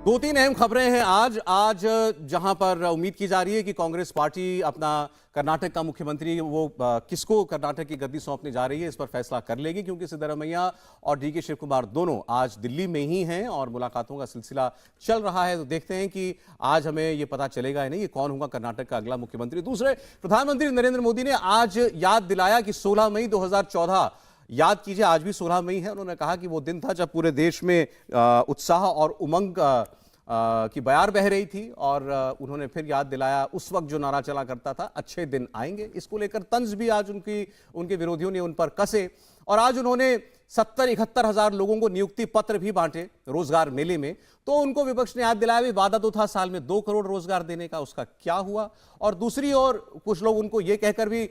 दो तीन अहम खबरें हैं आज जहां पर उम्मीद की जा रही है कि कांग्रेस पार्टी अपना कर्नाटक का मुख्यमंत्री किसको कर्नाटक की गद्दी सौंपने जा रही है, इस पर फैसला कर लेगी, क्योंकि सिद्धरामैया और डीके शिव कुमार दोनों आज दिल्ली में ही हैं और मुलाकातों का सिलसिला चल रहा है। तो देखते हैं कि आज हमें ये पता चलेगा ही नहीं कि कौन होगा कर्नाटक का अगला मुख्यमंत्री। दूसरे, प्रधानमंत्री नरेंद्र मोदी ने आज याद दिलाया कि 16 मई 2014, याद कीजिए आज भी 16 मई है। उन्होंने कहा कि वो दिन था जब पूरे देश में उत्साह और उमंग की बयार बह रही थी, और उन्होंने फिर याद दिलाया उस वक्त जो नारा चला करता था, अच्छे दिन आएंगे। इसको लेकर तंज भी आज उनके विरोधियों ने उन पर कसे, और आज उन्होंने 70-71 हजार लोगों को नियुक्ति पत्र भी बांटे रोजगार मेले में। तो उनको विपक्ष ने याद दिलाया भी वादा तो था साल में 2 करोड़ रोजगार देने का, उसका क्या हुआ। और दूसरी ओर कुछ लोग उनको ये कहकर भी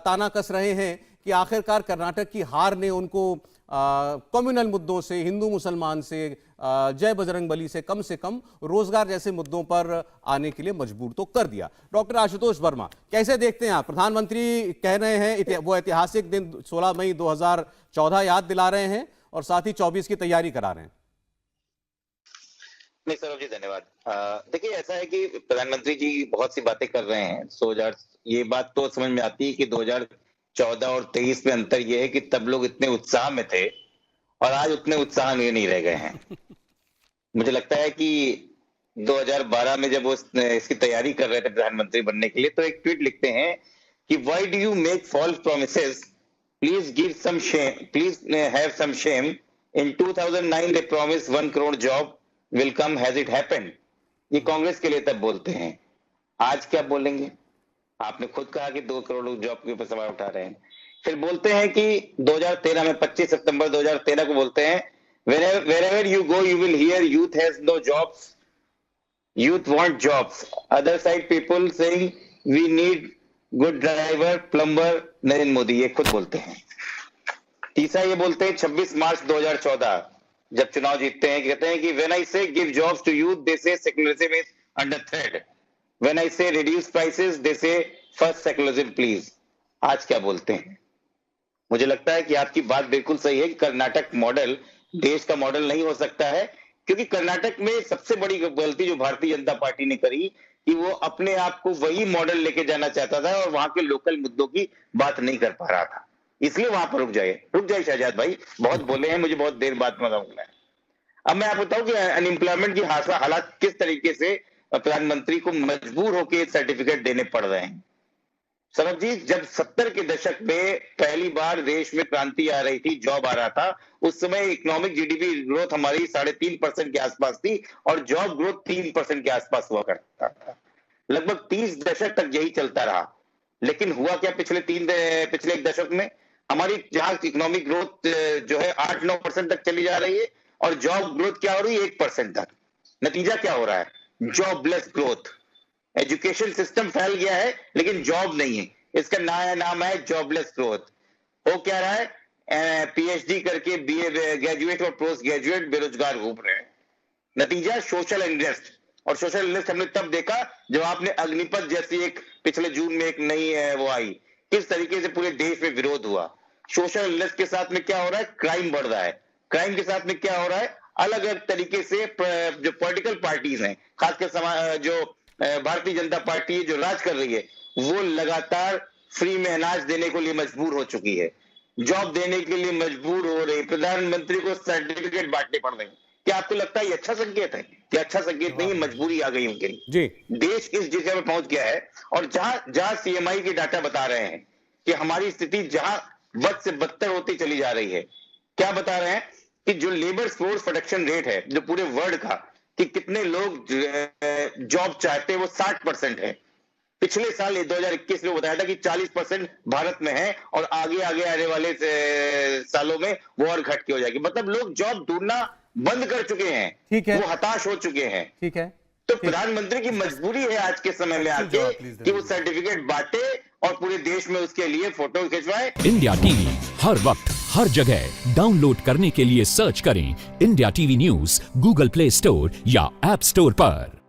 ताना कस रहे हैं कि आखिरकार कर्नाटक की हार ने उनको कम्युनल मुद्दों से, हिंदू मुसलमान से, जय बजरंगबली से कम रोजगार जैसे मुद्दों पर आने के लिए मजबूर तो कर दिया। डॉक्टर आशुतोष वर्मा, कैसे देखते हैं आप? प्रधानमंत्री कह रहे हैं वो ऐतिहासिक दिन 16 मई 2014 याद दिला रहे हैं और साथ ही 24 की तैयारी करा रहे हैं। नहीं सौरभ जी, धन्यवाद। देखिए, ऐसा है कि प्रधानमंत्री जी बहुत सी बातें कर रहे हैं। ये बात तो समझ में आती है कि 2014 और 23 में अंतर यह है कि तब लोग इतने उत्साह में थे और आज उतने उत्साह में नहीं रह गए हैं। मुझे लगता है कि 2012 में जब वो इसकी तैयारी कर रहे थे प्रधानमंत्री बनने के लिए, तो एक ट्वीट लिखते हैं कि why do you make false promises, please give some shame, please have some shame. In 2009 they promise 1 crore job will come, has it happened. ये कांग्रेस के लिए तब बोलते हैं, आज क्या बोलेंगे? आपने खुद कहा कि 2 करोड़ लोग जॉब के ऊपर सवाल उठा रहे हैं। फिर बोलते हैं कि 2013 में 25 सितंबर 2013 को बोलते हैं, wherever you go you will hear youth has no jobs, youth want jobs, other side people saying we need good driver, plumber, Narendra Modi, ये खुद बोलते हैं। तीसरा ये बोलते हैं 26 मार्च 2014 जब चुनाव जीतते हैं, कहते हैं कि when I say give jobs to youth, they say secularism is under threat, when I say reduce prices, they say first secularism please। आज क्या बोलते हैं? मुझे लगता है कि आपकी बात बिल्कुल सही है कि कर्नाटक मॉडल देश का मॉडल नहीं हो सकता है, क्योंकि कर्नाटक में सबसे बड़ी गलती जो भारतीय जनता पार्टी ने करी कि वो अपने आप को वही मॉडल लेके जाना चाहता था और वहां के लोकल मुद्दों की बात नहीं कर पा रहा था, इसलिए वहां पर रुक जाए शहजाद भाई, बहुत बोले हैं, मुझे बहुत देर बाद मजा मिला है। अब मैं आपको बताऊं कि अनएम्प्लॉयमेंट की हालात किस तरीके से प्रधानमंत्री को मजबूर होकर सर्टिफिकेट देने पड़ रहे हैं। सौरभ जी, जब 70 के दशक में पहली बार देश में क्रांति आ रही थी, जॉब आ रहा था, उस समय इकोनॉमिक जीडीपी ग्रोथ हमारी 3.5% के आसपास थी और जॉब ग्रोथ 3% के आसपास हुआ करता था। लगभग 30 दशक तक यही चलता रहा। लेकिन हुआ क्या पिछले एक दशक में? हमारी जहां इकोनॉमिक ग्रोथ जो है 8-9% तक चली जा रही है और जॉब ग्रोथ क्या हो रही है? 1% तक। नतीजा क्या हो रहा है? Jobless growth. एजुकेशन सिस्टम फैल गया है लेकिन जॉब नहीं है, इसका नया नाम है जॉबलेस ग्रोथ। हो क्या रहा है? पीएचडी करके बीए ग्रेजुएट और पोस्ट ग्रेजुएट बेरोजगार घूम रहे हैं। नतीजा सोशल अनरेस्ट। और सोशल अनरेस्ट हमने तब देखा जब आपने अग्निपथ जैसी एक पिछले जून में एक नई वो आई, किस तरीके से पूरे देश में विरोध हुआ। सोशल अनरेस्ट के साथ में क्या हो रहा है? क्राइम बढ़ रहा है। क्राइम के साथ में क्या हो रहा है? अलग अलग तरीके से जो पॉलिटिकल पार्टीज हैं, खासकर जो भारतीय जनता पार्टी जो राज कर रही है, वो लगातार फ्री में अनाज देने के लिए मजबूर हो चुकी है, जॉब देने के लिए मजबूर हो रही है, प्रधानमंत्री को सर्टिफिकेट बांटने पड़ रहे हैं। क्या आपको लगता है ये अच्छा संकेत है? क्या अच्छा संकेत नहीं, मजबूरी आ गई उनके लिए। देश इस दिशा में पहुंच गया है और जहां सीएमआई के डाटा बता रहे हैं कि हमारी स्थिति जहां बद से बदतर होती चली जा रही है, क्या बता रहे हैं कि जो लेबर फोर्स प्रोडक्शन रेट है जो पूरे वर्ल्ड का, कि कितने लोग जॉब चाहते हैं, वो 60% है। पिछले साल 2021 में बताया था कि 40% भारत में है और आगे आने वाले सालों में वो और घट के हो जाएगी। मतलब लोग जॉब ढूंढना बंद कर चुके हैं, ठीक है, वो हताश हो चुके हैं। ठीक है, तो प्रधानमंत्री की मजबूरी है आज के समय में आके कि वो सर्टिफिकेट बांटे और पूरे देश में उसके लिए फोटो खिंचवाए। इंडिया टीवी हर वक्त हर जगह डाउनलोड करने के लिए सर्च करें India TV news Google play store या ऐप स्टोर पर।